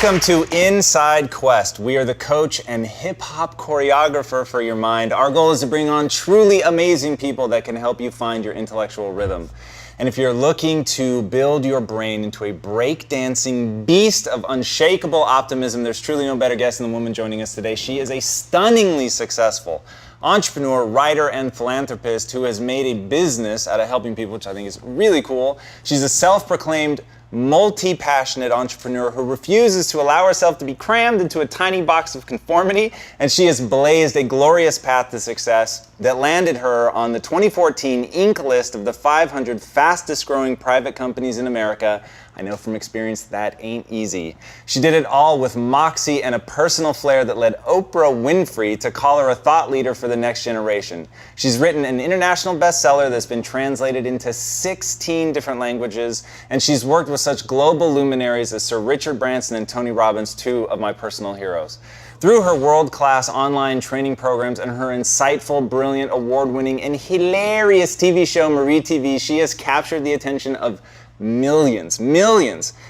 Welcome to Inside Quest. We are the coach and hip-hop choreographer for your mind. Our goal is to bring on truly amazing people that can help you find your intellectual rhythm. And if you're looking to build your brain into a breakdancing beast of unshakable optimism, there's truly no better guest than the woman joining us today. She is a stunningly successful entrepreneur, writer, and philanthropist who has made a business out of helping people, which I think is really cool. She's a self-proclaimed multi-passionate entrepreneur who refuses to allow herself to be crammed into a tiny box of conformity, and she has blazed a glorious path to success that landed her on the 2014 Inc. list of the 500 fastest growing private companies in America. I know from experience that ain't easy. She did it all with moxie and a personal flair that led Oprah Winfrey to call her a thought leader for the next generation. She's written an international bestseller that's been translated into 16 different languages, and she's worked with such global luminaries as Sir Richard Branson and Tony Robbins, two of my personal heroes. Through her world-class online training programs and her insightful, brilliant, award-winning, and hilarious TV show, Marie TV, she has captured the attention of millions,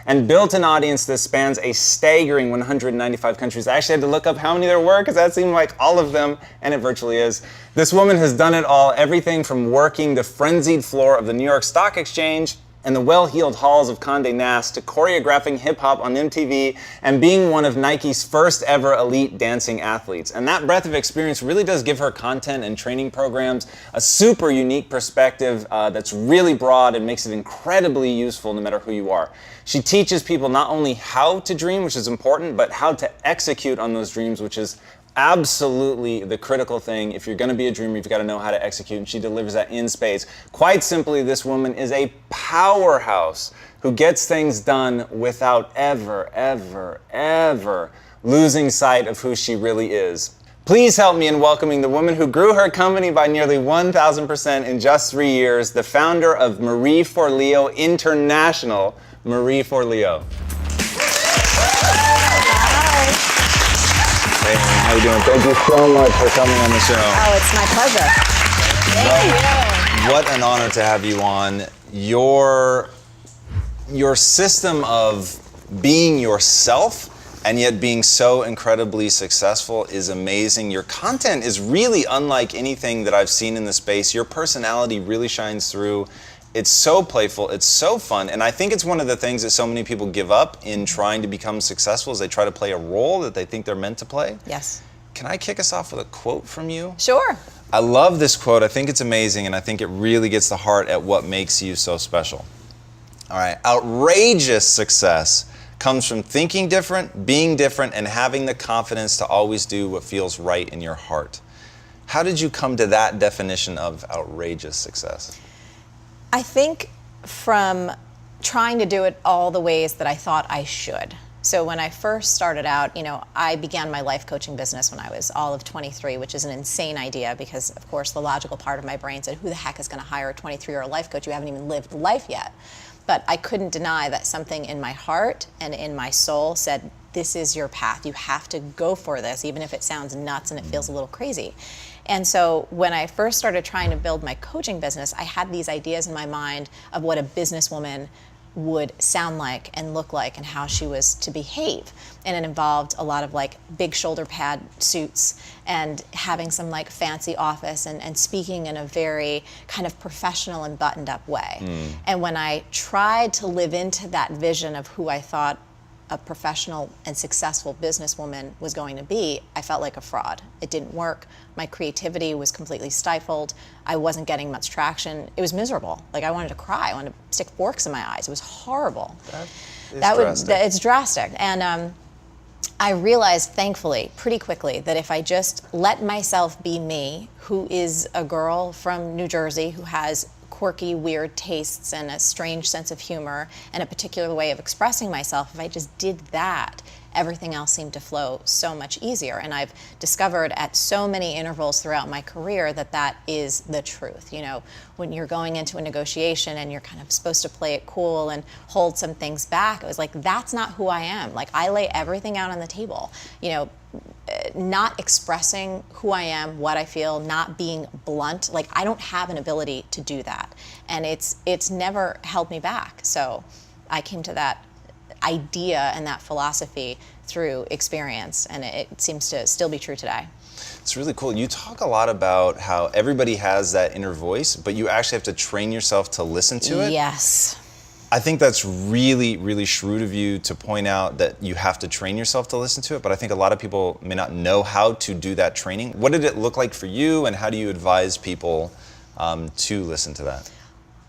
and built an audience that spans a staggering 195 countries. I actually had to look up how many there were because that seemed like all of them, and it virtually is. This woman has done it all, everything from working the frenzied floor of the New York Stock Exchange and the well-heeled halls of Condé Nast to choreographing hip-hop on MTV and being one of Nike's first ever elite dancing athletes. And that breadth of experience really does give her content and training programs a super unique perspective that's really broad and makes it incredibly useful no matter who you are. She teaches people not only how to dream, which is important, but how to execute on those dreams, which is absolutely the critical thing. If you're going to be a dreamer, you've got to know how to execute, and she delivers that in spades. Quite simply, this woman is a powerhouse who gets things done without ever losing sight of who she really is. Please help me in welcoming the woman who grew her company by nearly 1,000% in just 3 years, the founder of Marie Forleo International, Marie Forleo. Hey, how you doing? Thank you so much for coming on the show. Oh, it's my pleasure. Thank you. What an honor to have you on. Your system of being yourself and yet being so incredibly successful is amazing. Your content is really unlike anything that I've seen in the space. Your personality really shines through. It's so playful, it's so fun, and I think it's one of the things that so many people give up in trying to become successful is they try to play a role that they think they're meant to play. Yes. Can I kick us off with a quote from you? Sure. I love this quote. I think it's amazing, and I think it really gets the heart at what makes you so special. All right. Outrageous success comes from thinking different, being different, and having the confidence to always do what feels right in your heart. How did you come to that definition of outrageous success? I think from trying to do it all the ways that I thought I should. So when I first started out, I began my life coaching business when I was all of 23, which is an insane idea because, of course, the logical part of my brain said, who the heck is going to hire a 23-year-old life coach? You haven't even lived life yet. But I couldn't deny that something in my heart and in my soul said, this is your path. You have to go for this, even if it sounds nuts and it feels a little crazy. And so when I first started trying to build my coaching business, I had these ideas in my mind of what a businesswoman would sound like and look like and how she was to behave. And it involved a lot of big shoulder pad suits and having some fancy office and speaking in a very kind of professional and buttoned up way. And when I tried to live into that vision of who I thought a professional and successful businesswoman was going to be, I felt like a fraud. It didn't work. My creativity was completely stifled. I wasn't getting much traction. It was miserable. I wanted to cry. I wanted to stick forks in my eyes. It was horrible. It's drastic. And I realized, thankfully, pretty quickly, that if I just let myself be me, who is a girl from New Jersey who has quirky, weird tastes and a strange sense of humor and a particular way of expressing myself, if I just did that, everything else seemed to flow so much easier. And I've discovered at so many intervals throughout my career that that is the truth. When you're going into a negotiation and you're kind of supposed to play it cool and hold some things back, it was that's not who I am. I lay everything out on the table. Not expressing who I am, what I feel, not being blunt. I don't have an ability to do that. And it's never held me back. So I came to that idea and that philosophy through experience, and it seems to still be true today. It's really cool. You talk a lot about how everybody has that inner voice, but you actually have to train yourself to listen to it. Yes. I think that's really, really shrewd of you to point out that you have to train yourself to listen to it, but I think a lot of people may not know how to do that training. What did it look like for you, and how do you advise people to listen to that?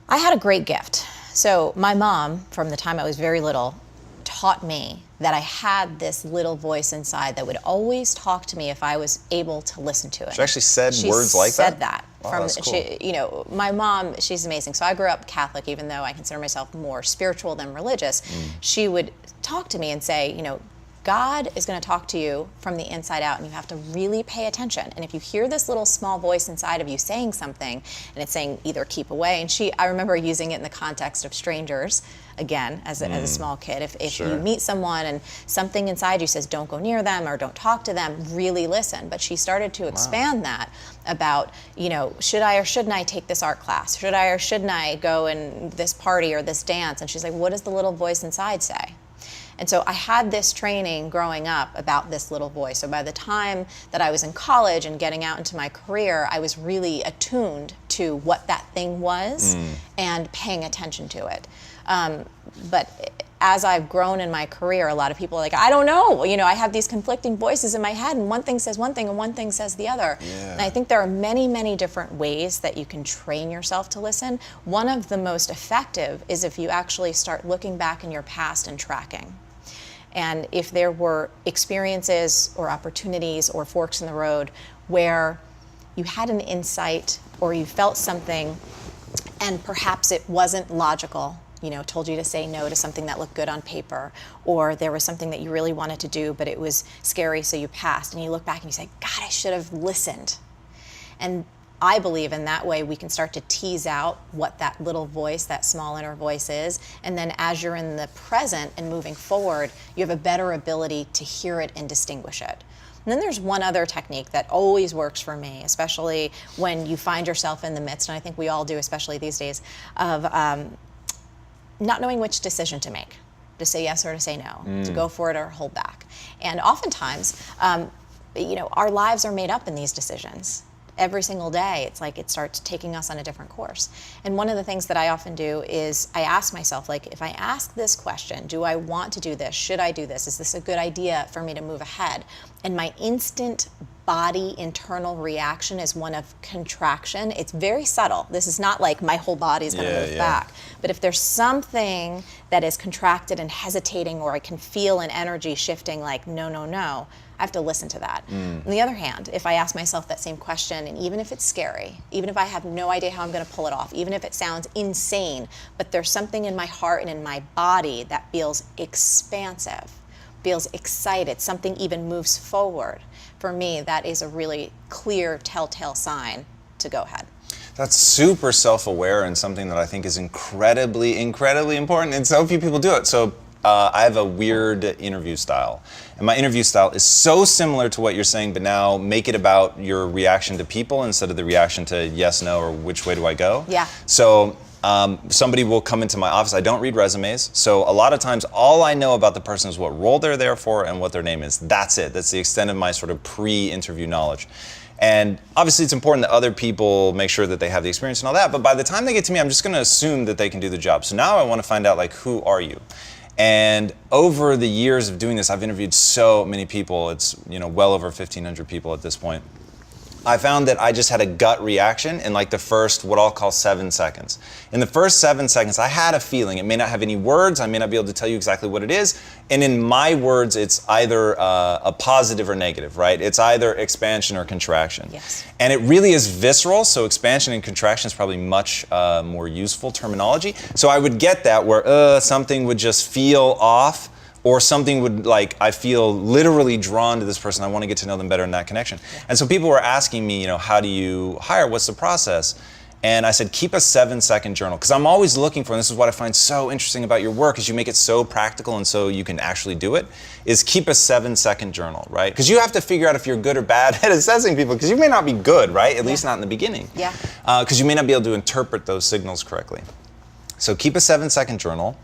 I had a great gift. So my mom, from the time I was very little, taught me that I had this little voice inside that would always talk to me if I was able to listen to it. She actually said words like that? She said that. Wow, that's cool. My mom, she's amazing. So I grew up Catholic, even though I consider myself more spiritual than religious. She would talk to me and say, God is going to talk to you from the inside out, and you have to really pay attention. And if you hear this little small voice inside of you saying something, and it's saying either keep away, and I remember using it in the context of strangers, again, as a small kid. If Sure. you meet someone and something inside you says don't go near them or don't talk to them, really listen. But she started to expand that about, should I or shouldn't I take this art class? Should I or shouldn't I go in this party or this dance? And she's like, what does the little voice inside say? And so I had this training growing up about this little voice. So by the time that I was in college and getting out into my career, I was really attuned to what that thing was and paying attention to it. But as I've grown in my career, a lot of people are like, I don't know. I have these conflicting voices in my head, and one thing says one thing and one thing says the other. Yeah. And I think there are many, many different ways that you can train yourself to listen. One of the most effective is if you actually start looking back in your past and tracking. And if there were experiences or opportunities or forks in the road where you had an insight or you felt something and perhaps it wasn't logical, told you to say no to something that looked good on paper, or there was something that you really wanted to do but it was scary so you passed, and you look back and you say, God, I should have listened. And I believe in that way we can start to tease out what that little voice, that small inner voice is, and then as you're in the present and moving forward, you have a better ability to hear it and distinguish it. And then there's one other technique that always works for me, especially when you find yourself in the midst, and I think we all do, especially these days, of not knowing which decision to make, to say yes or to say no, to go for it or hold back. And oftentimes, our lives are made up in these decisions. Every single day, it's like it starts taking us on a different course. And one of the things that I often do is I ask myself, if I ask this question, do I want to do this? Should I do this? Is this a good idea for me to move ahead? And my instant body internal reaction is one of contraction. It's very subtle. This is not like my whole body is going to move back. But if there's something that is contracted and hesitating, or I can feel an energy shifting like, no, no, no, I have to listen to that. On the other hand, if I ask myself that same question, and even if it's scary, even if I have no idea how I'm going to pull it off, even if it sounds insane, but there's something in my heart and in my body that feels expansive, feels excited, something even moves forward, for me, that is a really clear telltale sign to go ahead. That's super self-aware, and something that I think is incredibly, incredibly important, and so few people do it. So I have a weird interview style, and my interview style is so similar to what you're saying, but now make it about your reaction to people instead of the reaction to yes, no, or which way do I go. Yeah. So somebody will come into my office. I don't read resumes, so a lot of times all I know about the person is what role they're there for and what their name is. That's it. That's the extent of my sort of pre-interview knowledge. And obviously it's important that other people make sure that they have the experience and all that, but by the time they get to me, I'm just going to assume that they can do the job. So now I want to find out, who are you? And over the years of doing this, I've interviewed so many people. It's well over 1,500 people at this point. I found that I just had a gut reaction in the first, what I'll call 7 seconds. In the first 7 seconds, I had a feeling. It may not have any words. I may not be able to tell you exactly what it is. And in my words, it's either a positive or negative, right? It's either expansion or contraction. Yes. And it really is visceral, so expansion and contraction is probably much more useful terminology. So I would get that where something would just feel off, or something would, I feel literally drawn to this person. I want to get to know them better in that connection. Yeah. And so people were asking me, how do you hire? What's the process? And I said, keep a 7-second journal. Because I'm always looking for, and this is what I find so interesting about your work, is you make it so practical and so you can actually do it, is keep a 7-second journal, right? Because you have to figure out if you're good or bad at assessing people, because you may not be good, right? At least not in the beginning. Yeah. Because you may not be able to interpret those signals correctly. So keep a 7-second journal.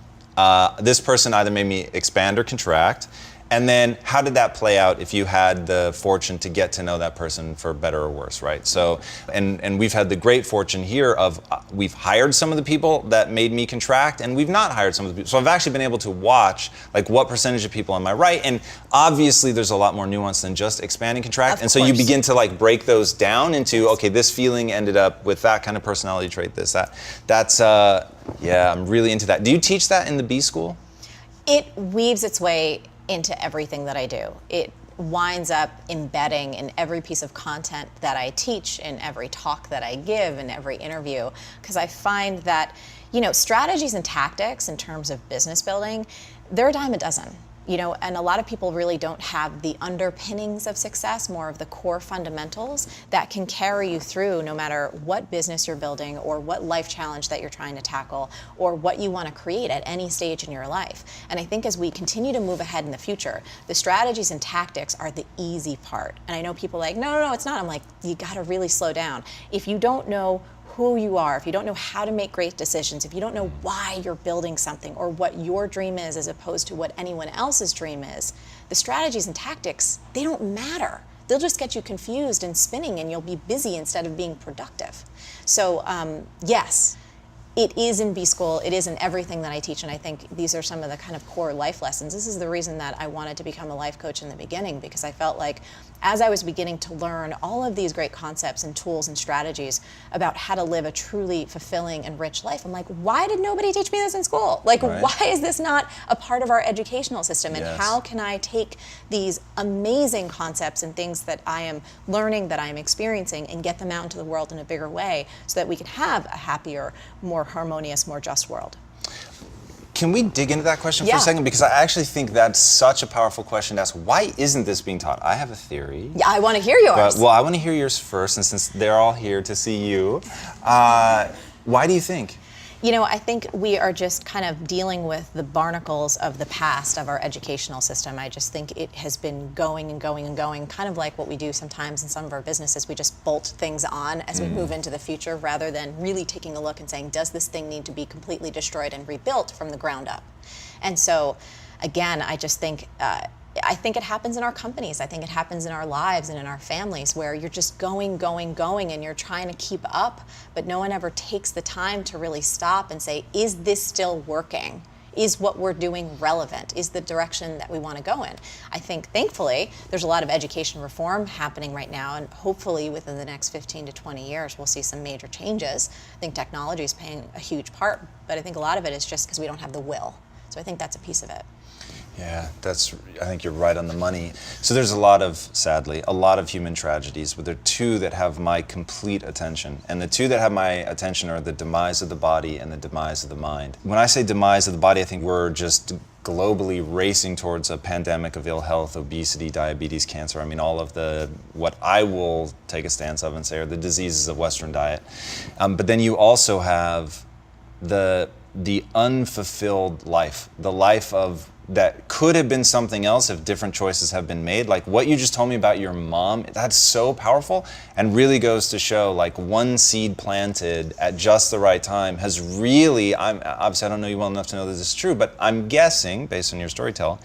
this person either made me expand or contract. And then how did that play out if you had the fortune to get to know that person for better or worse, right? So, and we've had the great fortune here of we've hired some of the people that made me contract, and we've not hired some of the people. So I've actually been able to watch like what percentage of people am I right? And obviously there's a lot more nuance than just expand and contract. And so you begin to like break those down into, okay, this feeling ended up with that kind of personality trait, this, that. That's, yeah, I'm really into that. Do you teach that in the B School? It weaves its way into everything that I do. It winds up embedding in every piece of content that I teach, in every talk that I give, in every interview, because I find that, you know, strategies and tactics in terms of business building, they're a dime a dozen. You know, and a lot of people really don't have the underpinnings of success, more of the core fundamentals that can carry you through no matter what business you're building or what life challenge that you're trying to tackle or what you want to create at any stage in your life. And I think as we continue to move ahead in the future, the strategies and tactics are the easy part. And I know people are like, no, it's not. I'm like, you got to really slow down. If you don't know who you are, if you don't know how to make great decisions, if you don't know why you're building something or what your dream is as opposed to what anyone else's dream is, the strategies and tactics, they don't matter. They'll just get you confused and spinning, and you'll be busy instead of being productive. So yes, it is in B School, it is in everything that I teach, and I think these are some of the kind of core life lessons. This is the reason that I wanted to become a life coach in the beginning, because I felt like as I was beginning to learn all of these great concepts and tools and strategies about how to live a truly fulfilling and rich life, I'm like, why did nobody teach me this in school? Like, why is this not a part of our educational system? And how can I take these amazing concepts and things that I am learning, that I am experiencing, and get them out into the world in a bigger way so that we can have a happier, more harmonious, more just world? Can we dig into that question for a second? Because I actually think that's such a powerful question to ask. Why isn't this being taught? I have a theory. Yeah, I want to hear yours. Well, I want to hear yours first, and since they're all here to see you, why do you think? You know, I think we are just kind of dealing with the barnacles of the past of our educational system. I just think it has been going and going and going, kind of like what we do sometimes in some of our businesses. We just bolt things on as we move into the future rather than really taking a look and saying, does this thing need to be completely destroyed and rebuilt from the ground up? And so, again, I just think, I think it happens in our companies. I think it happens in our lives and in our families where you're just going, and you're trying to keep up, but no one ever takes the time to really stop and say, is this still working? Is what we're doing relevant? Is the direction that we want to go in? I think, thankfully, there's a lot of education reform happening right now, and hopefully within the next 15 to 20 years, we'll see some major changes. I think technology is playing a huge part, but I think a lot of it is just because we don't have the will. So I think that's a piece of it. Yeah, I think you're right on the money. So there's sadly, a lot of human tragedies, but there are two that have my complete attention. And the two that have my attention are the demise of the body and the demise of the mind. When I say demise of the body, I think we're just globally racing towards a pandemic of ill health, obesity, diabetes, cancer. I mean, all of what I will take a stance of and say are the diseases of Western diet. But then you also have the unfulfilled life, the life that could have been something else if different choices have been made. Like what you just told me about your mom, that's so powerful and really goes to show like one seed planted at just the right time has really, obviously I don't know you well enough to know that this is true, but I'm guessing, based on your storytelling,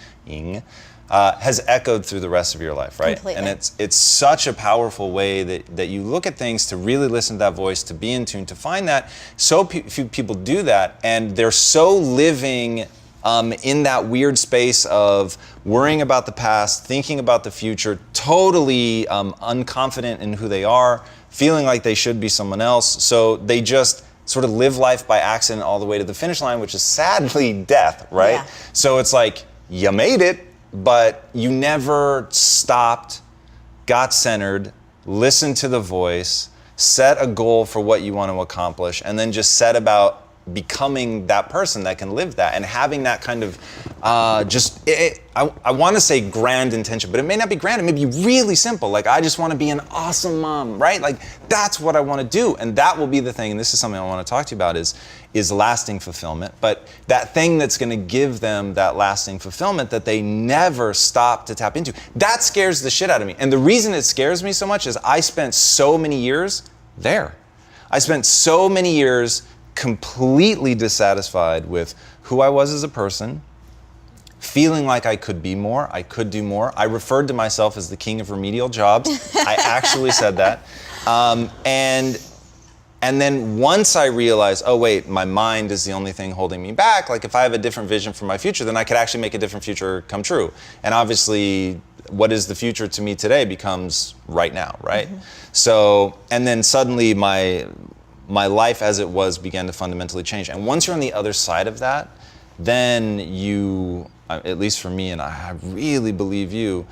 has echoed through the rest of your life, right? Completely. And it's such a powerful way that you look at things, to really listen to that voice, to be in tune, to find that so few people do that, and they're so living in that weird space of worrying about the past, thinking about the future, totally unconfident in who they are, feeling like they should be someone else. So they just sort of live life by accident all the way to the finish line, which is sadly death, right? Yeah. So it's like, you made it, but you never stopped, got centered, listened to the voice, set a goal for what you want to accomplish, and then just set about becoming that person that can live that and having that kind of I want to say grand intention, but it may not be grand. It may be really simple. Like, I just want to be an awesome mom, right? Like, that's what I want to do. And that will be the thing, and this is something I want to talk to you about, is lasting fulfillment. But that thing that's going to give them that lasting fulfillment that they never stop to tap into, that scares the shit out of me. And the reason it scares me so much is I spent so many years there. I spent so many years completely dissatisfied with who I was as a person, feeling like I could be more, I could do more. I referred to myself as the king of remedial jobs. I actually said that. And then once I realized, oh wait, my mind is the only thing holding me back, like if I have a different vision for my future, then I could actually make a different future come true. And obviously, what is the future to me today becomes right now, right? So, and then suddenly my life as it was began to fundamentally change. And once you're on the other side of that, then you, at least for me, and I really believe you,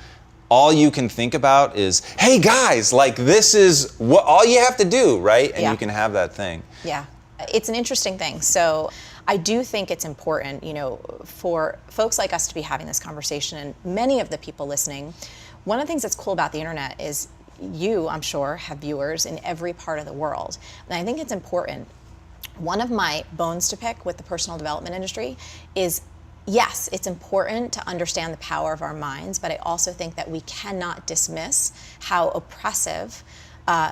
all you can think about is, hey guys, like this is what all you have to do, right? And you can have that thing. Yeah, it's an interesting thing. So I do think it's important, you know, for folks like us to be having this conversation, and many of the people listening. One of the things that's cool about the internet is you, I'm sure, have viewers in every part of the world. And I think it's important. One of my bones to pick with the personal development industry is, yes, it's important to understand the power of our minds, but I also think that we cannot dismiss how oppressive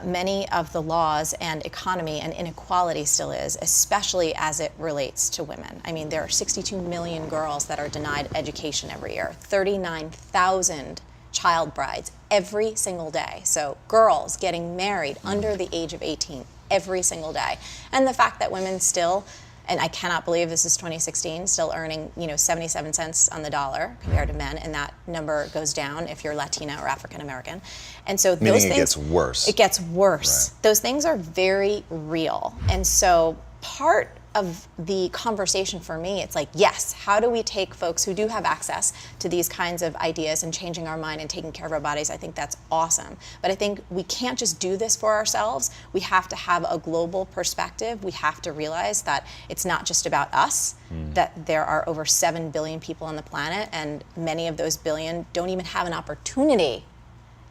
many of the laws and economy and inequality still is, especially as it relates to women. I mean, there are 62 million girls that are denied education every year, 39,000 child brides every single day. So girls getting married under the age of 18 every single day. And the fact that women still, and I cannot believe this is 2016, still earning, you know, 77 cents on the dollar compared to men, and that number goes down if you're Latina or African American. And so those things, it gets worse. It gets worse. Right. Those things are very real. And so part of the conversation for me, it's like, yes, how do we take folks who do have access to these kinds of ideas and changing our mind and taking care of our bodies? I think that's awesome. But I think we can't just do this for ourselves. We have to have a global perspective. We have to realize that it's not just about us, that there are over 7 billion people on the planet, and many of those billion don't even have an opportunity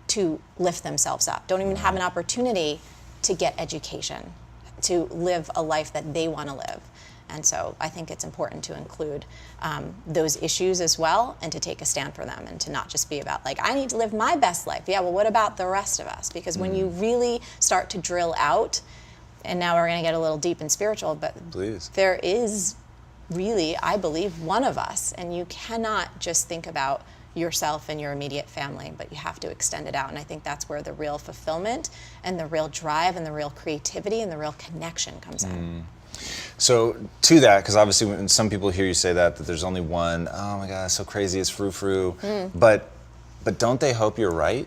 to lift themselves up, don't even have an opportunity to get education, to live a life that they want to live. And so I think it's important to include those issues as well, and to take a stand for them, and to not just be about like, I need to live my best life. Yeah, well, what about the rest of us? Because when you really start to drill out, and now we're going to get a little deep and spiritual, but there is really, I believe, one of us, and you cannot just think about yourself and your immediate family, but you have to extend it out. And I think that's where the real fulfillment and the real drive and the real creativity and the real connection comes in. So to that, because obviously when some people hear you say that there's only one, oh my God, it's so crazy, it's frou-frou. But don't they hope you're right?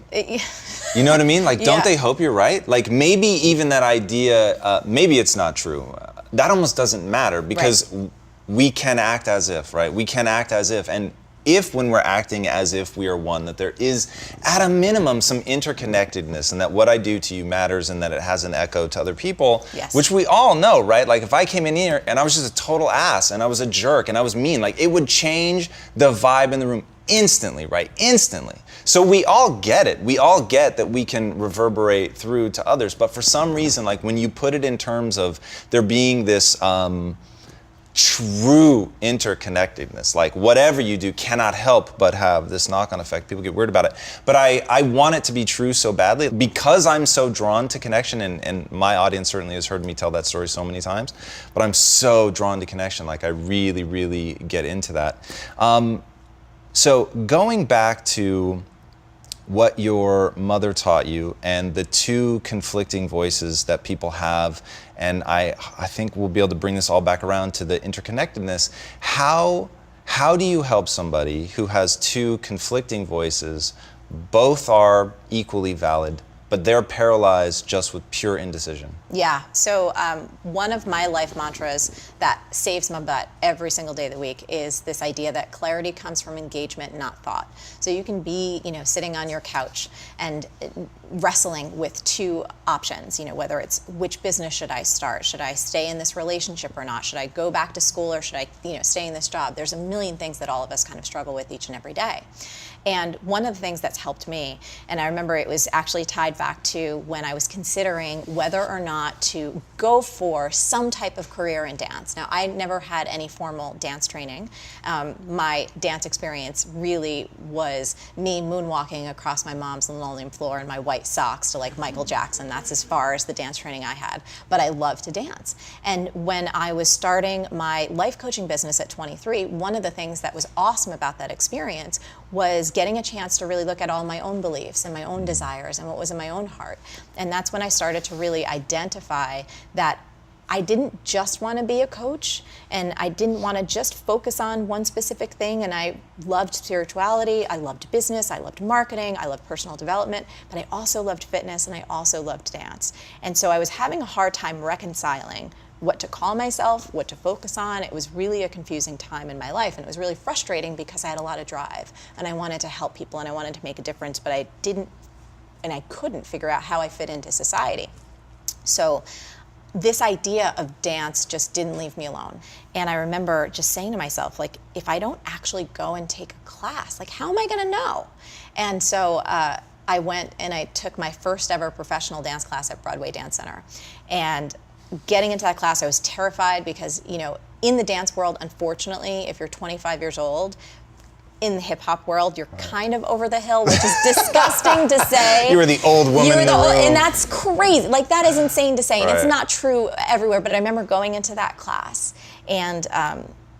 You know what I mean? Like, don't they hope you're right? Like, maybe even that idea, maybe it's not true. That almost doesn't matter, because we can act as if, right? We can act as if, and if when we're acting as if we are one, that there is at a minimum some interconnectedness, and that what I do to you matters, and that it has an echo to other people, which we all know, right? Like if I came in here and I was just a total ass and I was a jerk and I was mean, like it would change the vibe in the room instantly, right? Instantly. So we all get it. We all get that we can reverberate through to others, but for some reason, like when you put it in terms of there being this true interconnectedness, like whatever you do cannot help but have this knock-on effect. People get weird about it. But I want it to be true so badly, because I'm so drawn to connection, and my audience certainly has heard me tell that story so many times, but I'm so drawn to connection, like I really, really get into that. So going back to what your mother taught you and the two conflicting voices that people have, and I think we'll be able to bring this all back around to the interconnectedness. How do you help somebody who has two conflicting voices, both are equally valid, but they're paralyzed just with pure indecision? Yeah, so one of my life mantras that saves my butt every single day of the week is this idea that clarity comes from engagement, not thought. So you can be, sitting on your couch and wrestling with two options, whether it's which business should I start? Should I stay in this relationship or not? Should I go back to school, or should I, stay in this job? There's a million things that all of us kind of struggle with each and every day. And one of the things that's helped me, and I remember it was actually tied back to when I was considering whether or not to go for some type of career in dance. Now, I never had any formal dance training. My dance experience really was me moonwalking across my mom's linoleum floor in my white socks to like Michael Jackson. That's as far as the dance training I had. But I loved to dance. And when I was starting my life coaching business at 23, one of the things that was awesome about that experience was getting a chance to really look at all my own beliefs and my own desires and what was in my own heart. And that's when I started to really identify that I didn't just want to be a coach, and I didn't want to just focus on one specific thing. And I loved spirituality, I loved business, I loved marketing, I loved personal development, but I also loved fitness and I also loved dance. And so I was having a hard time reconciling what to call myself, what to focus on. It was really a confusing time in my life, and it was really frustrating because I had a lot of drive and I wanted to help people and I wanted to make a difference, but I didn't and I couldn't figure out how I fit into society. So this idea of dance just didn't leave me alone. And I remember just saying to myself, like, if I don't actually go and take a class, like, how am I gonna know? And so I went and I took my first ever professional dance class at Broadway Dance Center. And getting into that class, I was terrified because, you know, in the dance world, unfortunately, if you're 25 years old, in the hip hop world, you're kind of over the hill, which is disgusting to say. You were the old woman in the room. And that's crazy. Like, that is insane to say. And it's Right. not true everywhere. But I remember going into that class, and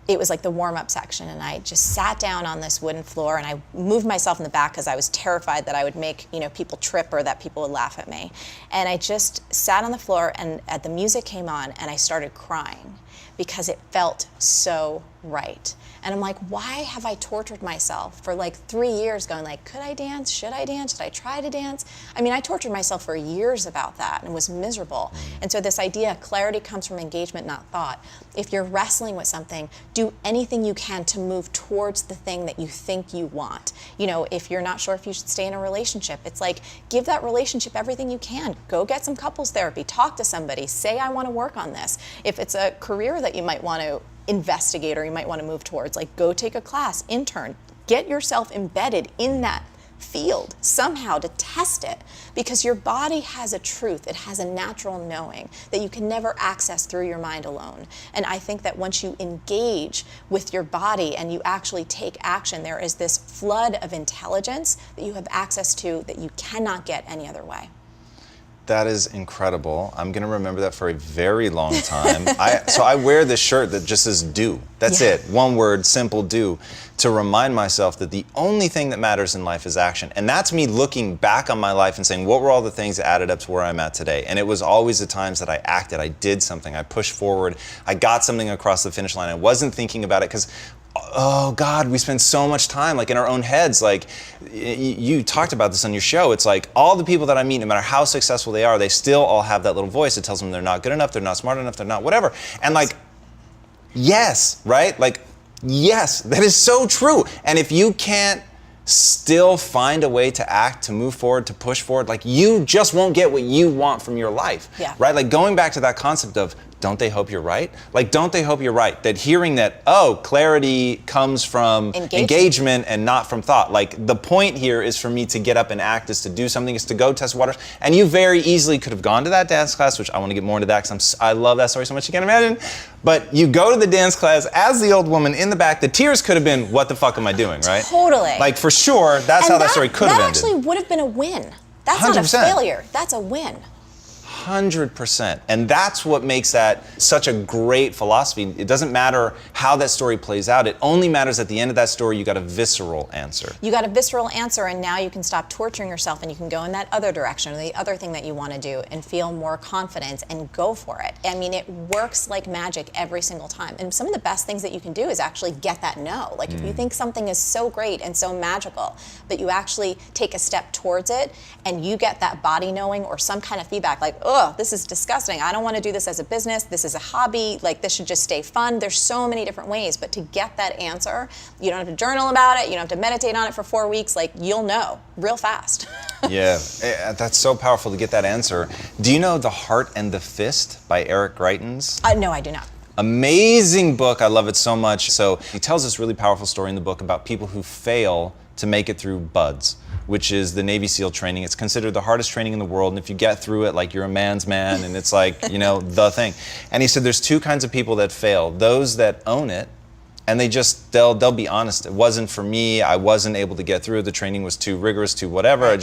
it was like the warm-up section, and I just sat down on this wooden floor, and I moved myself in the back because I was terrified that I would make, you know, people trip or that people would laugh at me. And I just sat on the floor, and the music came on, and I started crying because it felt so right. And I'm like, why have I tortured myself for like 3 years going like, could I dance? Should I dance? Should I try to dance? I mean, I tortured myself for years about that and was miserable. And so this idea, clarity comes from engagement, not thought. If you're wrestling with something, do anything you can to move towards the thing that you think you want. You know, if you're not sure if you should stay in a relationship, it's like, give that relationship everything you can. Go get some couples therapy, talk to somebody, say, I want to work on this. If it's a career that you might want to investigate or you might want to move towards, like, go take a class, intern, get yourself embedded in that field somehow to test it, because your body has a truth, it has a natural knowing that you can never access through your mind alone. And I think that once you engage with your body and you actually take action, there is this flood of intelligence that you have access to that you cannot get any other way. That is incredible. I'm gonna remember that for a very long time. So I wear this shirt that just says do. That's it, one word, simple do, to remind myself that the only thing that matters in life is action. And that's me looking back on my life and saying, what were all the things that added up to where I'm at today? And it was always the times that I acted, I did something, I pushed forward, I got something across the finish line. I wasn't thinking about it because, oh God, we spend so much time like in our own heads. Like you talked about this on your show. It's like all the people that I meet, no matter how successful they are, they still all have that little voice that tells them they're not good enough, they're not smart enough, they're not whatever. And like, yes, right? Like, yes, that is so true. And if you can't still find a way to act, to move forward, to push forward, like you just won't get what you want from your life, right? Like going back to that concept of, don't they hope you're right? Like, don't they hope you're right? That hearing that, oh, clarity comes from engagement and not from thought. Like, the point here is for me to get up and act, is to do something, is to go test waters. And you very easily could have gone to that dance class, which I want to get more into that because I love that story so much you can't imagine. But you go to the dance class as the old woman in the back. The tears could have been, what the fuck am I doing, right? Totally. Like, for sure, that's how that story could have ended. That actually would have been a win. That's 100%. not a failure. That's a win. 100%. And that's what makes that such a great philosophy. It doesn't matter how that story plays out. It only matters at the end of that story, you got a visceral answer. You got a visceral answer, and now you can stop torturing yourself and you can go in that other direction or the other thing that you want to do and feel more confidence and go for it. I mean, it works like magic every single time. And some of the best things that you can do is actually get that no. Like if you think something is so great and so magical, but you actually take a step towards it and you get that body knowing or some kind of feedback like, oh, this is disgusting. I don't want to do this as a business. This is a hobby. Like, this should just stay fun. There's so many different ways, but to get that answer, you don't have to journal about it. You don't have to meditate on it for 4 weeks. Like, you'll know real fast. Yeah, that's so powerful to get that answer. Do you know The Heart and the Fist by Eric Greitens? No, I do not. Amazing book. I love it so much. So he tells this really powerful story in the book about people who fail to make it through buds. which is the Navy SEAL training. It's considered the hardest training in the world, and if you get through it, like, you're a man's man, and it's like, you know, the thing. And he said there's two kinds of people that fail. Those that own it, and they'll be honest. It wasn't for me. I wasn't able to get through. The training was too rigorous, too whatever.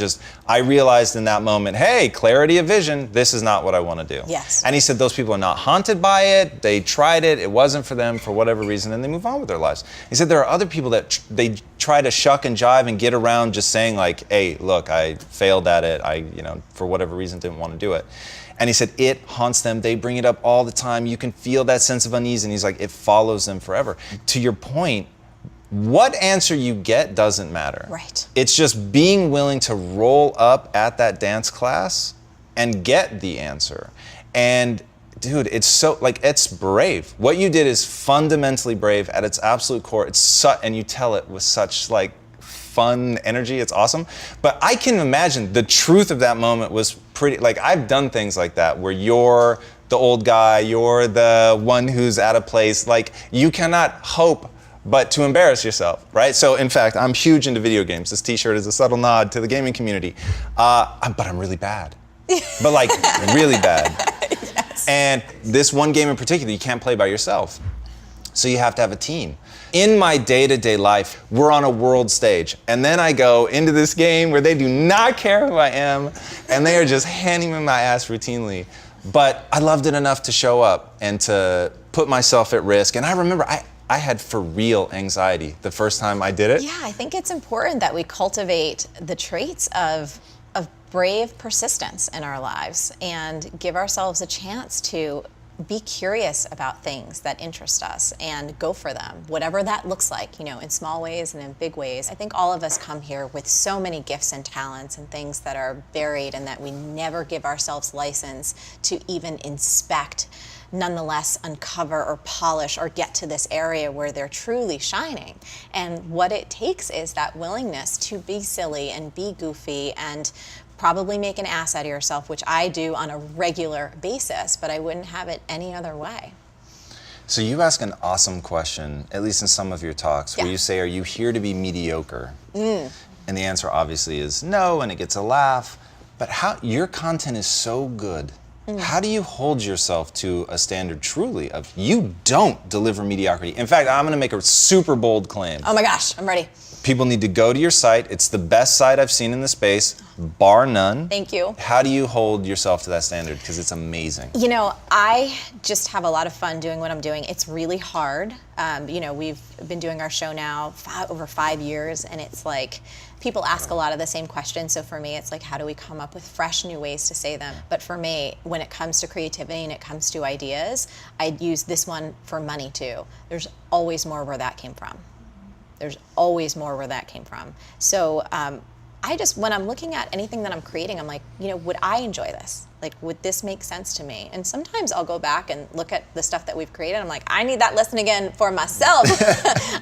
I realized in that moment, hey, clarity of vision, this is not what I want to do. Yes. And he said those people are not haunted by it. They tried it. It wasn't for them for whatever reason, and they move on with their lives. He said there are other people that they try to shuck and jive and get around just saying like, hey, look, I failed at it. I, you know, for whatever reason didn't want to do it. And he said it haunts them. They bring it up all the time. You can feel that sense of unease. And he's like, it follows them forever. To your point, what answer you get doesn't matter. Right. It's just being willing to roll up at that dance class and get the answer. And dude, it's so, like, it's brave. What you did is fundamentally brave at its absolute core. And you tell it with such like fun energy. It's awesome. But I can imagine the truth of that moment was pretty, like, I've done things like that where you're the old guy, you're the one who's at a place, like, you cannot hope but to embarrass yourself, right? So in fact, I'm huge into video games. This t-shirt is a subtle nod to the gaming community. But I'm really bad. But like, really bad. Yes. And this one game in particular, you can't play by yourself. So you have to have a team. In my day-to-day life, we're on a world stage. And then I go into this game where they do not care who I am, and they are just handing me my ass routinely. But I loved it enough to show up and to put myself at risk. And I remember I had for real anxiety the first time I did it. Yeah, I think it's important that we cultivate the traits of brave persistence in our lives and give ourselves a chance to be curious about things that interest us and go for them, whatever that looks like, you know, in small ways and in big ways. I think all of us come here with so many gifts and talents and things that are buried and that we never give ourselves license to even inspect, nonetheless uncover or polish or get to this area where they're truly shining. And what it takes is that willingness to be silly and be goofy and probably make an ass out of yourself, which I do on a regular basis, but I wouldn't have it any other way. So you ask an awesome question, at least in some of your talks, Yeah. where you say, are you here to be mediocre? And the answer obviously is no, and it gets a laugh. But how your content is so good. How do you hold yourself to a standard truly of you don't deliver mediocrity? In fact, I'm gonna make a super bold claim. Oh my gosh, I'm ready. People need to go to your site. It's the best site I've seen in the space, bar none. Thank you. How do you hold yourself to that standard? Because it's amazing. You know, I just have a lot of fun doing what I'm doing. It's really hard. You know, we've been doing our show now over 5 years, and it's like people ask a lot of the same questions. So for me, it's like, how do we come up with fresh new ways to say them? But for me, when it comes to creativity and it comes to ideas, I use this one for money too. There's always more where that came from. There's always more where that came from. So I just, when I'm looking at anything that I'm creating, I'm like, you know, would I enjoy this? Like, would this make sense to me? And sometimes I'll go back and look at the stuff that we've created. I'm like, I need that lesson again for myself.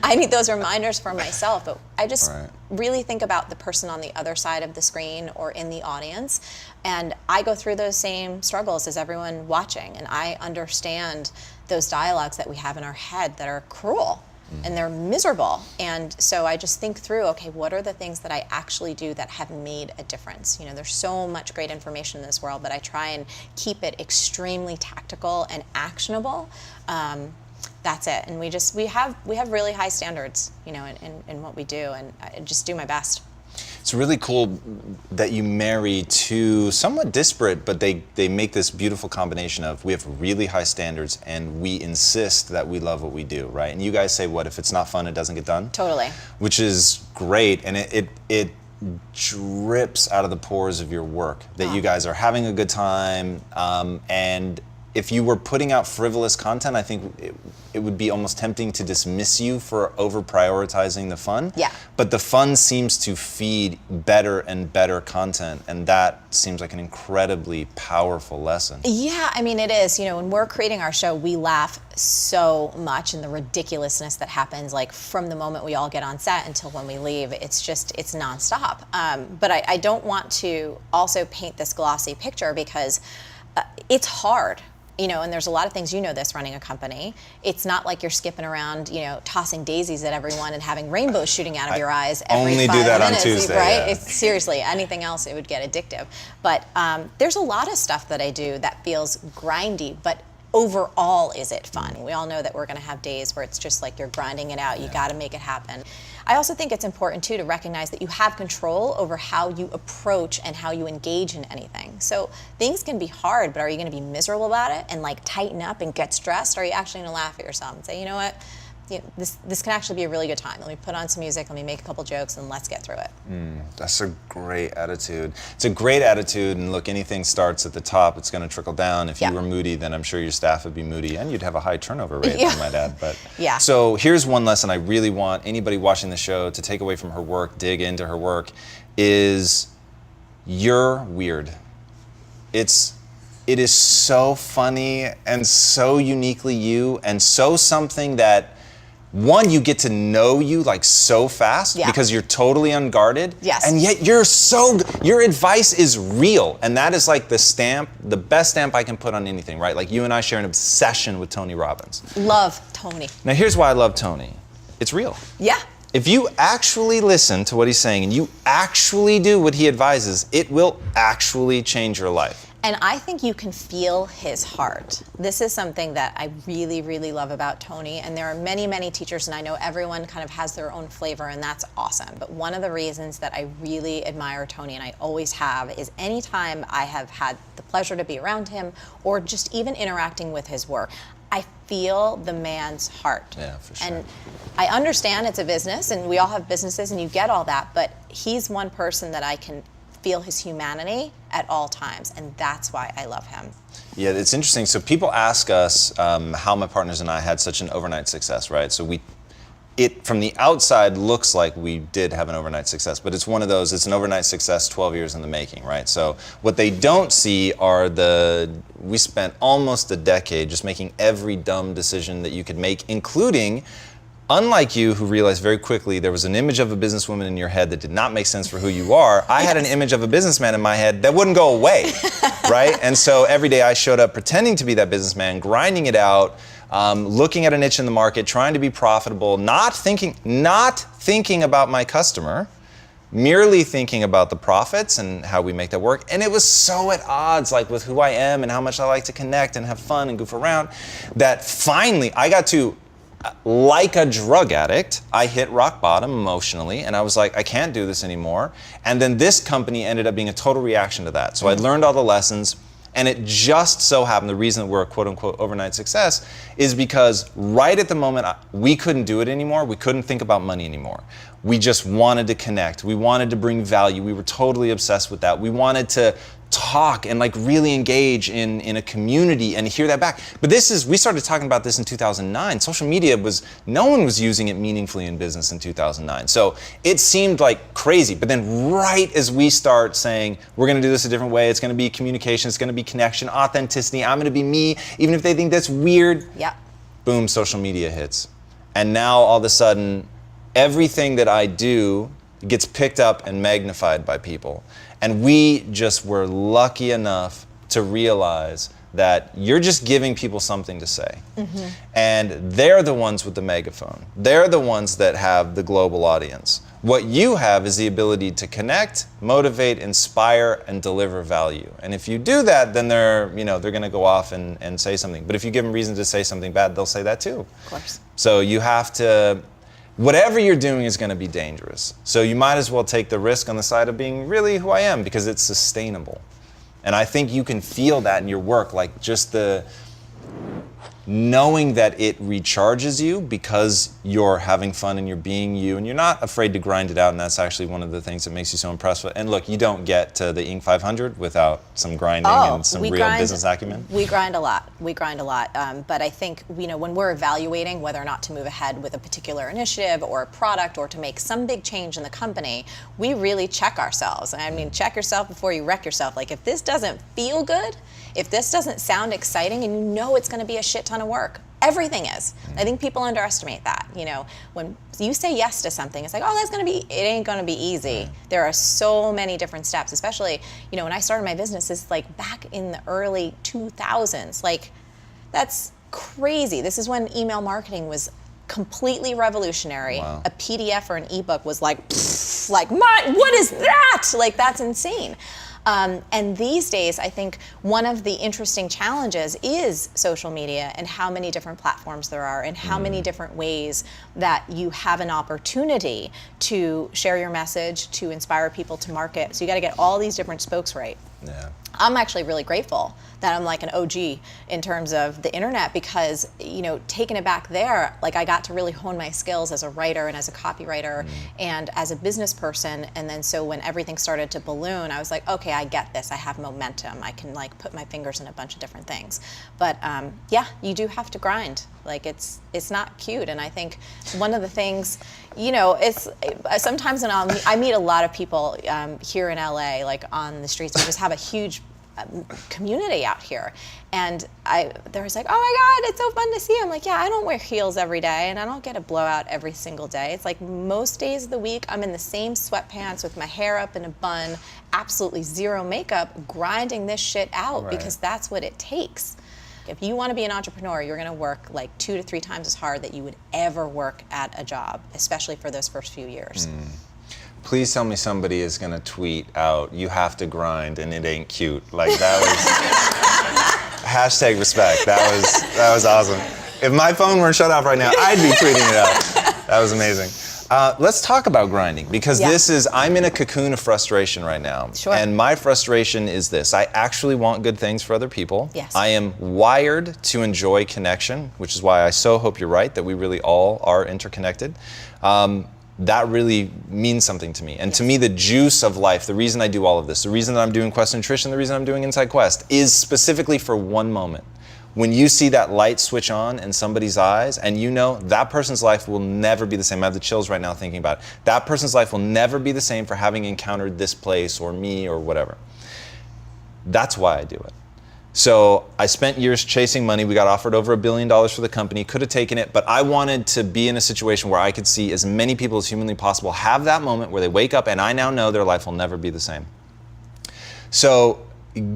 I need those reminders for myself. But I just really think about the person on the other side of the screen or in the audience. And I go through those same struggles as everyone watching. And I understand those dialogues that we have in our head that are cruel. And they're miserable. And so I just think through, okay, what are the things that I actually do that have made a difference? You know, there's so much great information in this world, but I try and keep it extremely tactical and actionable. That's it. And we have really high standards, you know, in what we do, and I just do my best. It's really cool that you marry two somewhat disparate, but they make this beautiful combination of we have really high standards and we insist that we love what we do, right? And you guys say, what, if it's not fun, it doesn't get done? Totally. Which is great, and it drips out of the pores of your work that you guys are having a good time, and if you were putting out frivolous content, I think it would be almost tempting to dismiss you for over prioritizing the fun. Yeah. But the fun seems to feed better and better content, and that seems like an incredibly powerful lesson. Yeah, I mean, it is. You know, when we're creating our show, we laugh so much in the ridiculousness that happens, like from the moment we all get on set until when we leave. It's nonstop. But I don't want to also paint this glossy picture because it's hard. and there's a lot of things, this running a company. It's not like you're skipping around, tossing daisies at everyone and having rainbows shooting out of your eyes every 5 minutes. Only do that on Tuesday, right? yeah. It's, seriously, anything else, it would get addictive. But there's a lot of stuff that I do that feels grindy, but overall, is it fun? We all know that we're going to have days where it's just like you're grinding it out. You got to make it happen. I also think it's important too to recognize that you have control over how you approach and how you engage in anything. So things can be hard, but are you going to be miserable about it and like tighten up and get stressed? Or are you actually going to laugh at yourself and say, you know what? This can actually be a really good time. Let me put on some music, let me make a couple jokes, and let's get through it. That's a great attitude. It's a great attitude, and look, anything starts at the top, it's going to trickle down. If you were moody, then I'm sure your staff would be moody, and you'd have a high turnover rate, I might add. But So here's one lesson I really want anybody watching the show to take away from her work, dig into her work, is you're weird. It is so funny and so uniquely you, and so something that one, you get to know you like so fast because you're totally unguarded. Yes. And yet your advice is real. And that is like the best stamp I can put on anything, right? Like you and I share an obsession with Tony Robbins. Love Tony. Now here's why I love Tony. It's real. Yeah. If you actually listen to what he's saying and you actually do what he advises, it will actually change your life. And I think you can feel his heart. This is something that I really, really love about Tony. And there are many, many teachers, and I know everyone kind of has their own flavor, and that's awesome. But one of the reasons that I really admire Tony, and I always have, is anytime I have had the pleasure to be around him or just even interacting with his work, I feel the man's heart. Yeah, for sure. And I understand it's a business, and we all have businesses, and you get all that, but he's one person that I can feel his humanity at all times, and that's why I love him. Yeah, it's interesting. So people ask us how my partners and I had such an overnight success, right? So it from the outside looks like we did have an overnight success, but it's one of those, it's an overnight success 12 years in the making, right? So what they don't see are we spent almost a decade just making every dumb decision that you could make, including, unlike you, who realized very quickly there was an image of a businesswoman in your head that did not make sense for who you are, I had an image of a businessman in my head that wouldn't go away, right? And so every day I showed up pretending to be that businessman, grinding it out, looking at a niche in the market, trying to be profitable, not thinking about my customer, merely thinking about the profits and how we make that work. And it was so at odds, like with who I am and how much I like to connect and have fun and goof around, that finally I got to, like a drug addict, I hit rock bottom emotionally, and I was like, I can't do this anymore. And then this company ended up being a total reaction to that. So I learned all the lessons, and it just so happened the reason that we're a quote-unquote overnight success is because right at the moment we couldn't do it anymore. We couldn't think about money anymore. We just wanted to connect. We wanted to bring value. We were totally obsessed with that. We wanted to talk and like really engage in a community and hear that back. But we started talking about this in 2009. Social media no one was using it meaningfully in business in 2009. So it seemed like crazy. But then right as we start saying, we're gonna do this a different way, it's gonna be communication, it's gonna be connection, authenticity, I'm gonna be me, even if they think that's weird, boom, social media hits. And now all of a sudden, everything that I do gets picked up and magnified by people. And we just were lucky enough to realize that you're just giving people something to say. And they're the ones with the megaphone. They're the ones that have the global audience. What you have is the ability to connect, motivate, inspire, and deliver value. And if you do that, then they're gonna go off and say something. But if you give them reason to say something bad, they'll say that too. Of course. So you have to, whatever you're doing is going to be dangerous. So you might as well take the risk on the side of being really who I am because it's sustainable. And I think you can feel that in your work, like just the knowing that it recharges you because you're having fun and you're being you and you're not afraid to grind it out, and that's actually one of the things that makes you so impressive. And look, you don't get to the Inc. 500 without some grinding and some real business acumen. We grind a lot. But I think when we're evaluating whether or not to move ahead with a particular initiative or a product or to make some big change in the company, we really check ourselves. I mean, check yourself before you wreck yourself. Like if this doesn't feel good, if this doesn't sound exciting, and it's going to be a shit ton of work. Everything is. I think people underestimate that. When you say yes to something, it's like, oh, it ain't going to be easy. There are so many different steps, especially, when I started my business, it's like back in the early 2000s. Like, That's crazy. This is when email marketing was completely revolutionary. Wow. A PDF or an ebook was like, what is that? Like, that's insane. And these days, I think one of the interesting challenges is social media and how many different platforms there are and how many different ways that you have an opportunity to share your message, to inspire people to market. So you got to get all these different spokes right. Yeah. I'm actually really grateful that I'm like an OG in terms of the internet because, taking it back there, like I got to really hone my skills as a writer and as a copywriter and as a business person. And then so when everything started to balloon, I was like, okay, I get this. I have momentum. I can like put my fingers in a bunch of different things. But yeah, you do have to grind. Like it's not cute. And I think one of the things, it's sometimes when I meet a lot of people here in LA, like on the streets, we just have a huge community out here, and there was like, oh my God, it's so fun to see. I'm like, yeah, I don't wear heels every day, and I don't get a blowout every single day. It's like most days of the week, I'm in the same sweatpants with my hair up in a bun, absolutely zero makeup, grinding this shit out because that's what it takes. If you want to be an entrepreneur, you're going to work like 2 to 3 times as hard that you would ever work at a job, especially for those first few years. Please tell me somebody is going to tweet out, you have to grind and it ain't cute. Like that was, hashtag respect. That was awesome. If my phone weren't shut off right now, I'd be tweeting it out. That was amazing. Let's talk about grinding because I'm in a cocoon of frustration right now. Sure. And my frustration is this. I actually want good things for other people. Yes. I am wired to enjoy connection, which is why I so hope you're right, that we really all are interconnected. That really means something to me. And to me, the juice of life, the reason I do all of this, the reason that I'm doing Quest Nutrition, the reason I'm doing Inside Quest is specifically for one moment. When you see that light switch on in somebody's eyes and that person's life will never be the same. I have the chills right now thinking about it. That person's life will never be the same for having encountered this place or me or whatever. That's why I do it. So I spent years chasing money. We got offered over $1 billion for the company, could have taken it, but I wanted to be in a situation where I could see as many people as humanly possible have that moment where they wake up and I now know their life will never be the same. So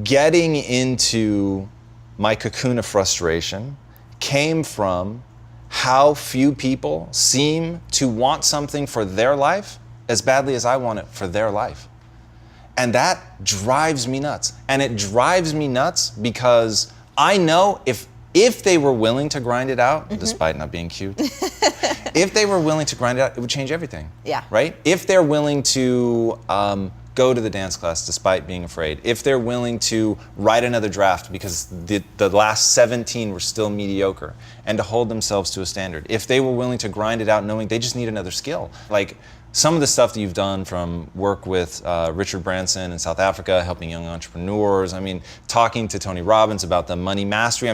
getting into my cocoon of frustration came from how few people seem to want something for their life as badly as I want it for their life. And that drives me nuts. And it drives me nuts because I know if they were willing to grind it out, despite not being cute, if they were willing to grind it out, it would change everything. Yeah. Right? If they're willing to go to the dance class despite being afraid, if they're willing to write another draft because the last 17 were still mediocre, and to hold themselves to a standard, if they were willing to grind it out knowing they just need another skill. Like, some of the stuff that you've done from work with Richard Branson in South Africa, helping young entrepreneurs, talking to Tony Robbins about the money mastery,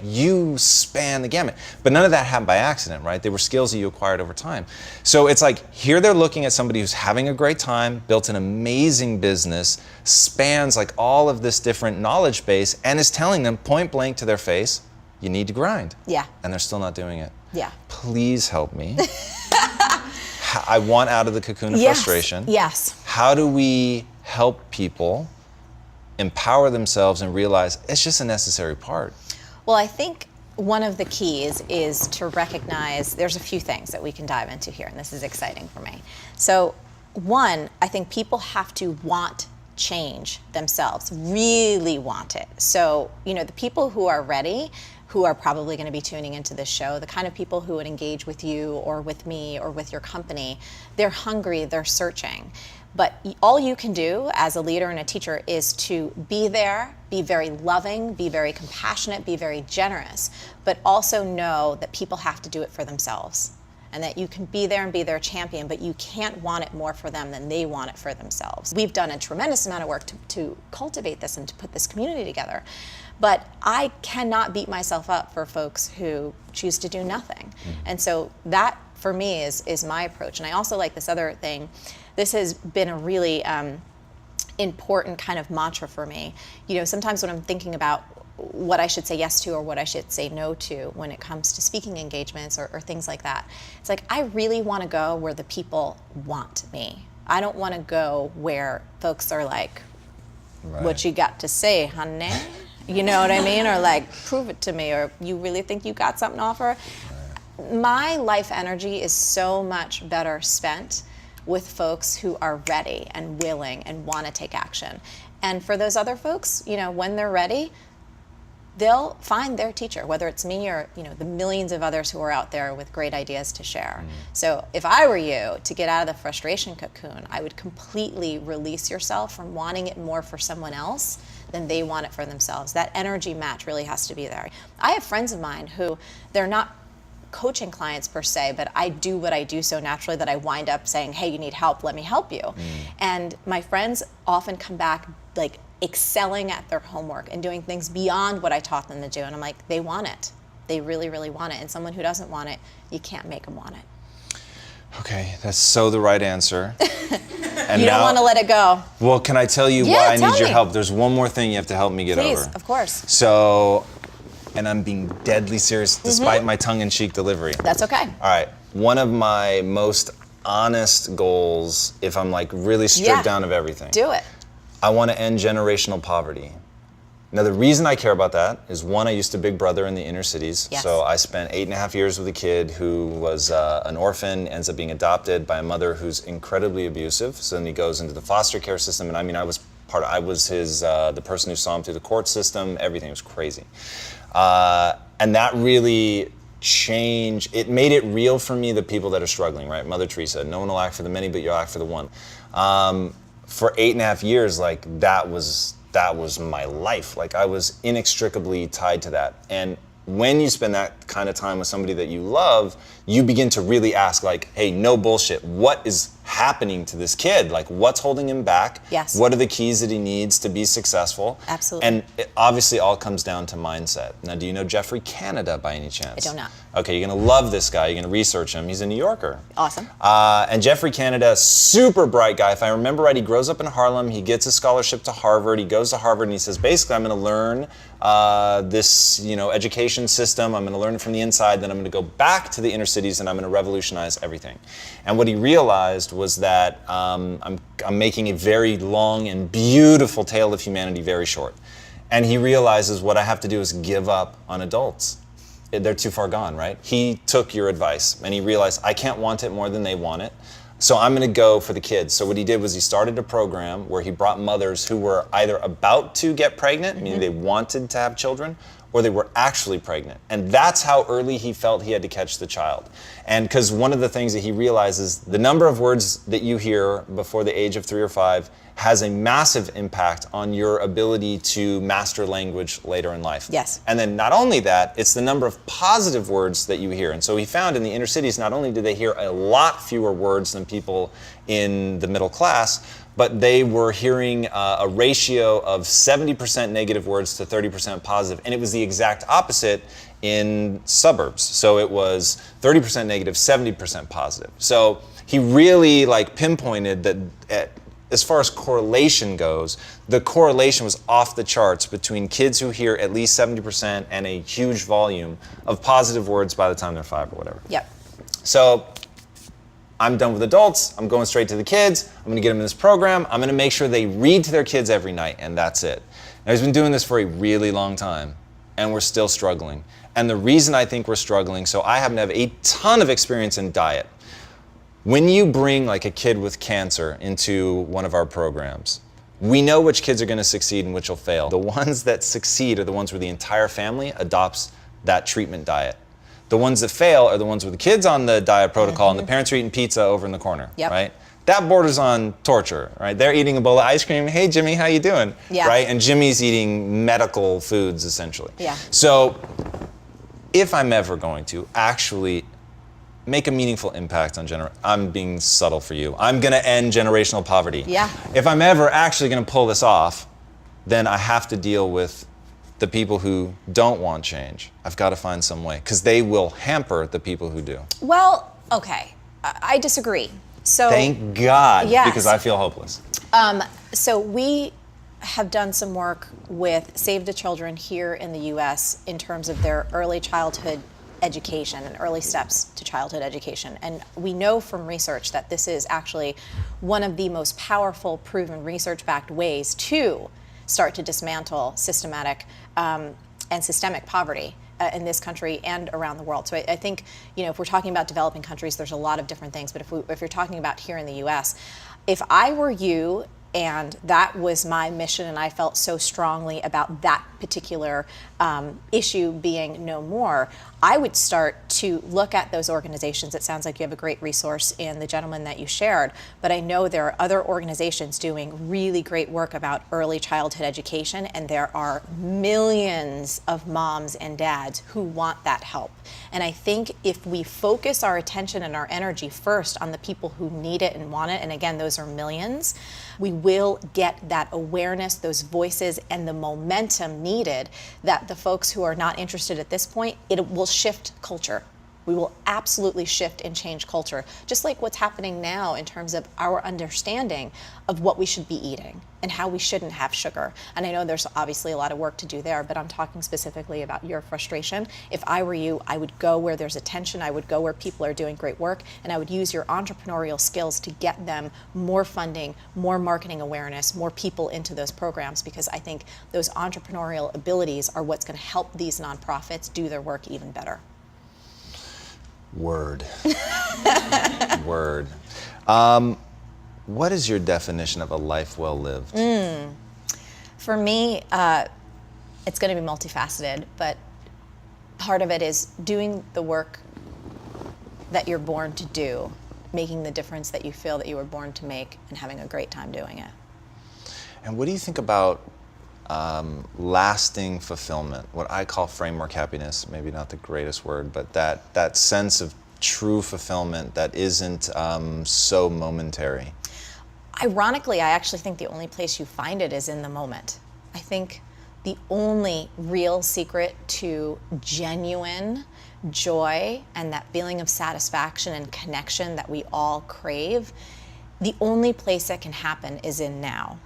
you span the gamut. But none of that happened by accident, right? They were skills that you acquired over time. So it's like, here they're looking at somebody who's having a great time, built an amazing business, spans like all of this different knowledge base, and is telling them point blank to their face, you need to grind. Yeah. And they're still not doing it. Yeah. Please help me. I want out of the cocoon of frustration. Yes. How do we help people empower themselves and realize it's just a necessary part? Well, I think one of the keys is to recognize there's a few things that we can dive into here, and this is exciting for me. So, one, I think people have to want change themselves, really want it. So, the people who are ready, who are probably going to be tuning into this show, the kind of people who would engage with you or with me or with your company, they're hungry, they're searching. But all you can do as a leader and a teacher is to be there, be very loving, be very compassionate, be very generous, but also know that people have to do it for themselves. And that you can be there and be their champion, but you can't want it more for them than they want it for themselves. We've done a tremendous amount of work to cultivate this and to put this community together. But I cannot beat myself up for folks who choose to do nothing. And so that, for me, is my approach. And I also like this other thing. This has been a really important kind of mantra for me. Sometimes when I'm thinking about what I should say yes to or what I should say no to when it comes to speaking engagements or things like that, it's like I really want to go where the people want me. I don't want to go where folks are like, what you got to say, honey? You know what I mean? Or like, prove it to me, or you really think you got something to offer? My life energy is so much better spent with folks who are ready and willing and want to take action. And for those other folks, you know, when they're ready, they'll find their teacher, whether it's me or, you know, the millions of others who are out there with great ideas to share. So if I were you, to get out of the frustration cocoon, I would completely release yourself from wanting it more for someone else than they want it for themselves. That energy match really has to be there. I have friends of mine who, they're not coaching clients per se, but I do what I do so naturally that I wind up saying, hey, you need help, let me help you. And my friends often come back like excelling at their homework and doing things beyond what I taught them to do. And I'm like, they want it. They really, really want it. And someone who doesn't want it, you can't make them want it. Okay, that's so the right answer. And you don't want to let it go. Well, can I tell you why I need your help? There's one more thing you have to help me get over. Please, of course. So, and I'm being deadly serious despite my tongue-in-cheek delivery. That's okay. All right, one of my most honest goals, if I'm like really stripped down of everything. Do it. I want to end generational poverty. Now, the reason I care about that is, one, I used to Big Brother in the inner cities. Yes. So I spent 8.5 years with a kid who was an orphan, ends up being adopted by a mother who's incredibly abusive. So then he goes into the foster care system, and I mean, I was his, the person who saw him through the court system. Everything was crazy. And that really changed, it made it real for me, the people that are struggling, right? Mother Teresa, no one will act for the many, but you'll act for the one. For 8.5 years, like that was my life. Like I was inextricably tied to that. And when you spend that kind of time with somebody that you love, you begin to really ask like, hey, no bullshit, what is happening to this kid? Like, what's holding him back? Yes. What are the keys that he needs to be successful? Absolutely. And it obviously all comes down to mindset. Now, do you know Jeffrey Canada by any chance? I do not. Okay, you're gonna love this guy. You're gonna research him. He's a New Yorker. Awesome. And Jeffrey Canada, super bright guy. If I remember right, he grows up in Harlem. He gets a scholarship to Harvard. He goes to Harvard and he says, basically, I'm gonna learn this, education system. I'm gonna learn it from the inside. Then I'm gonna go back to the inner cities and I'm gonna revolutionize everything. And what he realized was that I'm making a very long and beautiful tale of humanity very short. And he realizes what I have to do is give up on adults. They're too far gone, right? He took your advice and he realized I can't want it more than they want it. So I'm gonna go for the kids. So what he did was he started a program where he brought mothers who were either about to get pregnant, meaning they wanted to have children, or they were actually pregnant. And that's how early he felt he had to catch the child. And because one of the things that he realizes, the number of words that you hear before the age of 3 or 5 has a massive impact on your ability to master language later in life. Yes. And then not only that, it's the number of positive words that you hear. And so he found in the inner cities, not only did they hear a lot fewer words than people in the middle class, but they were hearing a ratio of 70% negative words to 30% positive. And it was the exact opposite in suburbs. So it was 30% negative, 70% positive. So he really pinpointed that as far as correlation goes, the correlation was off the charts between kids who hear at least 70% and a huge volume of positive words by the time they're 5 or whatever. Yep. So I'm done with adults, I'm going straight to the kids, I'm gonna get them in this program, I'm gonna make sure they read to their kids every night, and that's it. Now, he's been doing this for a really long time, and we're still struggling. And the reason I think we're struggling, so I happen to have a ton of experience in diet. When you bring a kid with cancer into one of our programs, we know which kids are gonna succeed and which will fail. The ones that succeed are the ones where the entire family adopts that treatment diet. The ones that fail are the ones with the kids on the diet protocol and the parents are eating pizza over in the corner, right? That borders on torture, right? They're eating a bowl of ice cream. Hey, Jimmy, how you doing? Yeah. Right? And Jimmy's eating medical foods, essentially. Yeah. So if I'm ever going to actually make a meaningful impact on I'm being subtle for you. I'm gonna end generational poverty. Yeah. If I'm ever actually gonna pull this off, then I have to deal with the people who don't want change. I've got to find some way, because they will hamper the people who do. Well, okay, I disagree. So thank God, yes. Because I feel hopeless. So we have done some work with Save the Children here in the U.S. in terms of their early childhood education and early steps to childhood education. And we know from research that this is actually one of the most powerful, proven, research-backed ways to start to dismantle systematic and systemic poverty in this country and around the world. So I think, if we're talking about developing countries, there's a lot of different things. But if you're talking about here in the U.S., if I were you and that was my mission and I felt so strongly about that particular issue being no more, I would start to look at those organizations. It sounds like you have a great resource in the gentleman that you shared, but I know there are other organizations doing really great work about early childhood education, and there are millions of moms and dads who want that help. And I think if we focus our attention and our energy first on the people who need it and want it, and again, those are millions, we will get that awareness, those voices, and the momentum needed that the folks who are not interested at this point, it will shift culture. We will absolutely shift and change culture, just like what's happening now in terms of our understanding of what we should be eating and how we shouldn't have sugar. And I know there's obviously a lot of work to do there, but I'm talking specifically about your frustration. If I were you, I would go where there's attention, I would go where people are doing great work, and I would use your entrepreneurial skills to get them more funding, more marketing awareness, more people into those programs, because I think those entrepreneurial abilities are what's going to help these nonprofits do their work even better. Word. Word. What is your definition of a life well lived? For me, it's going to be multifaceted, but part of it is doing the work that you're born to do, making the difference that you feel that you were born to make, and having a great time doing it. And what do you think about lasting fulfillment, what I call framework happiness? Maybe not the greatest word, but that sense of true fulfillment that isn't so momentary. Ironically, I actually think the only place you find it is in the moment. I think the only real secret to genuine joy and that feeling of satisfaction and connection that we all crave, the only place that can happen is in now.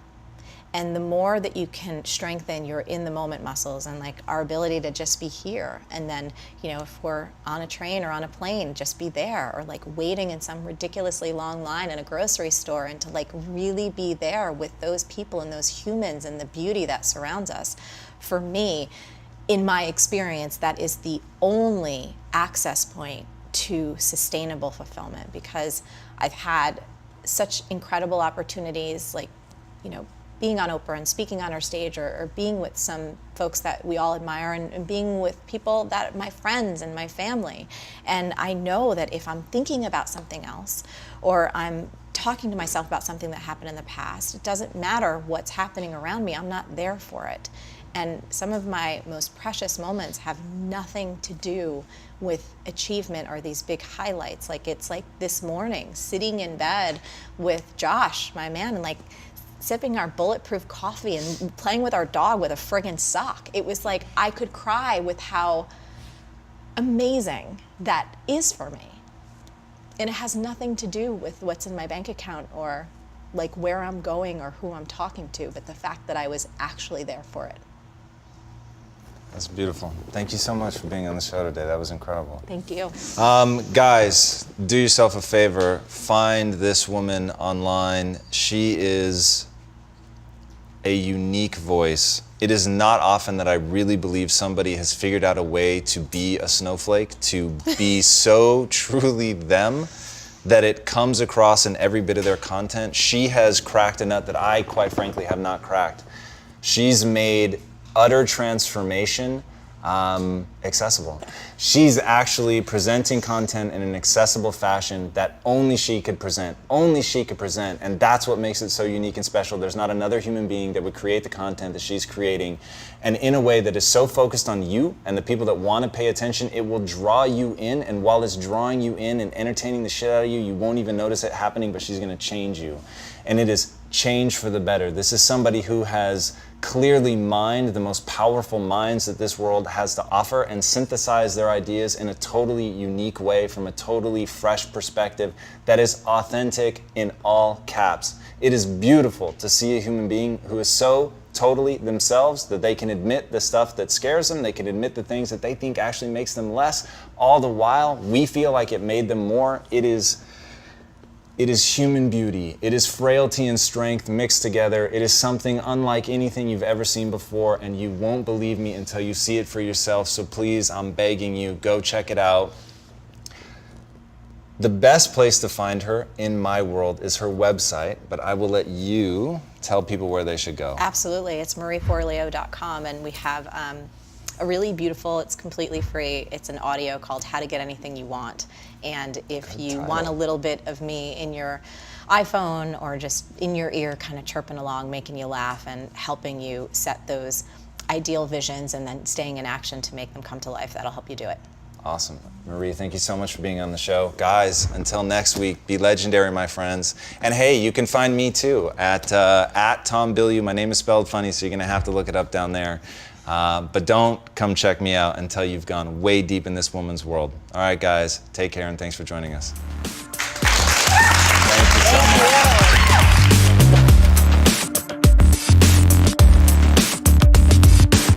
And the more that you can strengthen your in the moment muscles and like our ability to just be here, and then, if we're on a train or on a plane, just be there, or like waiting in some ridiculously long line in a grocery store, and to like really be there with those people and those humans and the beauty that surrounds us. For me, in my experience, that is the only access point to sustainable fulfillment, because I've had such incredible opportunities, like, being on Oprah and speaking on her stage, or being with some folks that we all admire, and being with people that my friends and my family. And I know that if I'm thinking about something else, or I'm talking to myself about something that happened in the past, it doesn't matter what's happening around me, I'm not there for it. And some of my most precious moments have nothing to do with achievement or these big highlights. Like, it's like this morning, sitting in bed with Josh, my man, and like sipping our bulletproof coffee and playing with our dog with a friggin' sock. It was like I could cry with how amazing that is for me. And it has nothing to do with what's in my bank account or like where I'm going or who I'm talking to, but the fact that I was actually there for it. That's beautiful. Thank you so much for being on the show today. That was incredible. Thank you. Guys, do yourself a favor. Find this woman online. She is a unique voice. It is not often that I really believe somebody has figured out a way to be a snowflake, to be so truly them, that it comes across in every bit of their content. She has cracked a nut that I, quite frankly, have not cracked. She's made utter transformation accessible. She's actually presenting content in an accessible fashion that only she could present, and that's what makes it so unique and special. There's not another human being that would create the content that she's creating, and in a way that is so focused on you and the people that want to pay attention, it will draw you in, and while it's drawing you in and entertaining the shit out of you, you won't even notice it happening, but she's going to change you. And it is change for the better. This is somebody who has clearly mined the most powerful minds that this world has to offer and synthesized their ideas in a totally unique way from a totally fresh perspective that is authentic in all caps. It is beautiful to see a human being who is so totally themselves that they can admit the stuff that scares them, they can admit the things that they think actually makes them less, all the while we feel like it made them more. It is It is human beauty. It is frailty and strength mixed together. It is something unlike anything you've ever seen before, and you won't believe me until you see it for yourself. So please, I'm begging you, go check it out. The best place to find her in my world is her website, but I will let you tell people where they should go. Absolutely. It's marieforleo.com, and we have a really beautiful, it's completely free, it's an audio called How to Get Anything You Want. And if you want a little bit of me in your iPhone or just in your ear, kind of chirping along, making you laugh and helping you set those ideal visions and then staying in action to make them come to life, that'll help you do it. Awesome. Marie, thank you so much for being on the show. Guys, until next week, be legendary, my friends. And hey, you can find me too at Tom Bilyeu. My name is spelled funny, so you're going to have to look it up down there. But don't come check me out until you've gone way deep in this woman's world. All right, guys, take care and thanks for joining us.